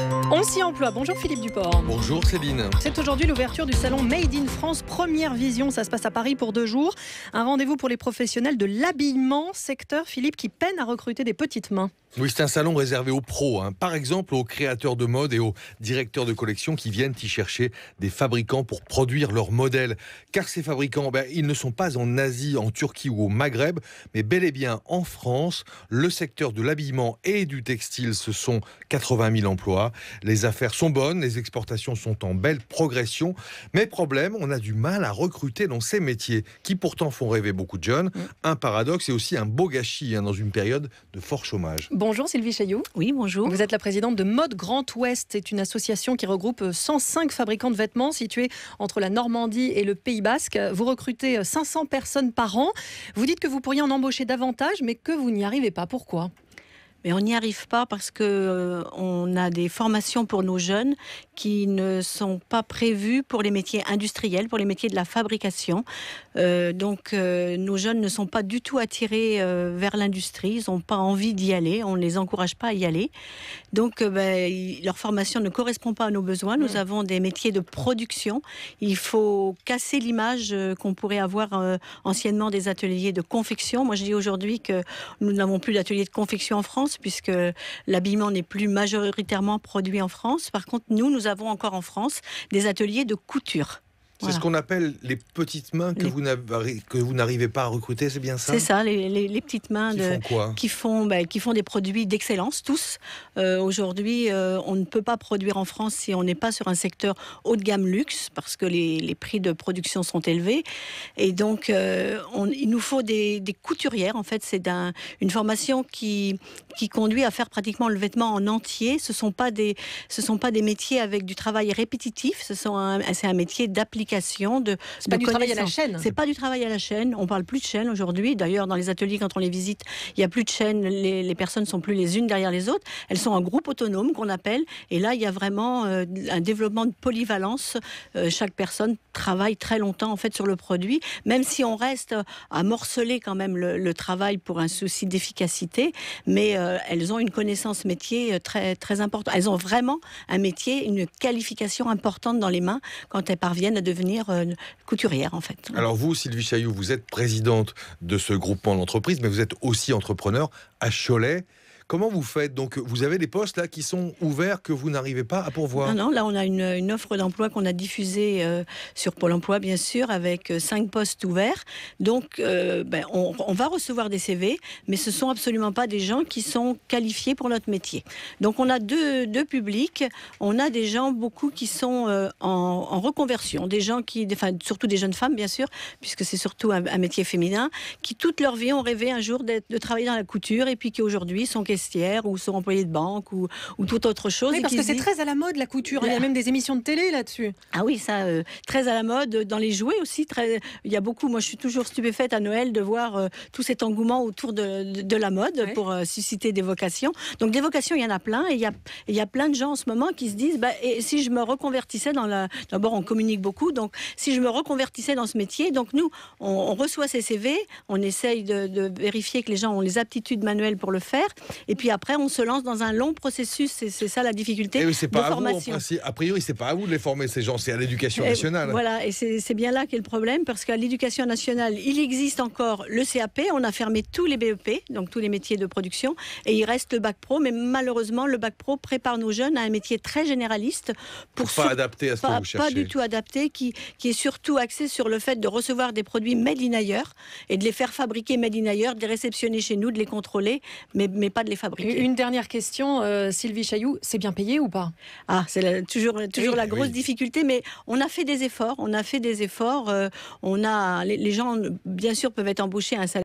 On s'y emploie. Bonjour Philippe Duport. Bonjour Céline. C'est aujourd'hui l'ouverture du salon Made in France Première Vision. Ça se passe à Paris pour 2 jours. Un rendez-vous pour les professionnels de l'habillement, secteur, Philippe, qui peine à recruter des petites mains. Oui, c'est un salon réservé aux pros, par exemple aux créateurs de mode et aux directeurs de collection qui viennent y chercher des fabricants pour produire leurs modèles. Car ces fabricants, ils ne sont pas en Asie, en Turquie ou au Maghreb, mais bel et bien en France. Le secteur de l'habillement et du textile, ce sont 80 000 emplois. Les affaires sont bonnes, les exportations sont en belle progression. Mais problème, on a du mal à recruter dans ces métiers qui pourtant font rêver beaucoup de jeunes. Un paradoxe et aussi un beau gâchis dans une période de fort chômage. Bonjour Sylvie Chailloux. Oui, bonjour. Vous êtes la présidente de Mode Grand Ouest. C'est une association qui regroupe 105 fabricants de vêtements situés entre la Normandie et le Pays Basque. Vous recrutez 500 personnes par an. Vous dites que vous pourriez en embaucher davantage, mais que vous n'y arrivez pas. Pourquoi ? Mais on n'y arrive pas parce que on a des formations pour nos jeunes qui ne sont pas prévues pour les métiers industriels, pour les métiers de la fabrication. Donc nos jeunes ne sont pas du tout attirés vers l'industrie, ils n'ont pas envie d'y aller, on ne les encourage pas à y aller. Donc leur formation ne correspond pas à nos besoins. Nous avons des métiers de production. Il faut casser l'image qu'on pourrait avoir anciennement des ateliers de confection. Moi je dis aujourd'hui que nous n'avons plus d'ateliers de confection en France, puisque l'habillement n'est plus majoritairement produit en France. Par contre, nous avons encore en France des ateliers de couture. C'est ce qu'on appelle les petites mains que vous n'arrivez pas à recruter, c'est bien ça ? C'est ça, les petites mains qui font quoi ? qui font des produits d'excellence, tous. Aujourd'hui, on ne peut pas produire en France si on n'est pas sur un secteur haut de gamme luxe, parce que les prix de production sont élevés. Et donc, il nous faut des couturières. En fait, c'est une formation qui conduit à faire pratiquement le vêtement en entier. Ce sont pas des métiers avec du travail répétitif. C'est un métier d'application. C'est pas du travail à la chaîne. C'est pas du travail à la chaîne. On parle plus de chaîne aujourd'hui. D'ailleurs, dans les ateliers, quand on les visite, il y a plus de chaîne. Les personnes sont plus les unes derrière les autres. Elles sont un groupe autonome qu'on appelle. Et là, il y a vraiment un développement de polyvalence. Chaque personne travaille très longtemps en fait sur le produit, même si on reste à morceler quand même le travail pour un souci d'efficacité. Mais elles ont une connaissance métier très très importante. Elles ont vraiment un métier, une qualification importante dans les mains quand elles parviennent à devenir couturière en fait. Alors vous, Sylvie Chailloux, vous êtes présidente de ce groupement d'entreprises, mais vous êtes aussi entrepreneur à Cholet. Comment vous faites ? Donc, vous avez des postes là qui sont ouverts que vous n'arrivez pas à pourvoir ? Non, là on a une offre d'emploi qu'on a diffusée sur Pôle emploi bien sûr, avec 5 postes ouverts. Donc on va recevoir des CV, mais ce sont absolument pas des gens qui sont qualifiés pour notre métier. Donc on a deux publics. On a des gens beaucoup qui sont en reconversion, des gens surtout des jeunes femmes bien sûr, puisque c'est surtout un métier féminin, qui toute leur vie ont rêvé un jour de travailler dans la couture et puis qui aujourd'hui sont caissières ou sont employés de banque ou toute autre chose. Oui, parce que c'est très à la mode la couture. Il y a même des émissions de télé là-dessus. Ah oui, ça, très à la mode. Dans les jouets aussi, il y a beaucoup. Moi, je suis toujours stupéfaite à Noël de voir tout cet engouement autour de la mode pour susciter des vocations. Donc des vocations, il y en a plein. Et il y a plein de gens en ce moment qui se disent et si je me reconvertissais D'abord, on communique beaucoup. Donc si je me reconvertissais dans ce métier, donc nous, on reçoit ces CV, on essaye de vérifier que les gens ont les aptitudes manuelles pour le faire. Et puis après, on se lance dans un long processus. C'est ça la difficulté oui, c'est pas de formation. A priori, c'est pas à vous de les former, ces gens, c'est à l'éducation nationale. Voilà, et c'est bien là qu'est le problème, parce qu'à l'éducation nationale, il existe encore le CAP. On a fermé tous les BEP, donc tous les métiers de production, et il reste le bac pro. Mais malheureusement, le bac pro prépare nos jeunes à un métier très généraliste, pas adapté à ce que vous cherchez. Pas du tout adapté, qui est surtout axé sur le fait de recevoir des produits made in ailleurs et de les faire fabriquer made in ailleurs, de les réceptionner chez nous, de les contrôler, mais pas de les fabriquer. Une dernière question, Sylvie Chailloux, c'est bien payé ou pas ? C'est toujours la grosse difficulté, mais on a fait des efforts. Les gens, bien sûr, peuvent être embauchés à un salaire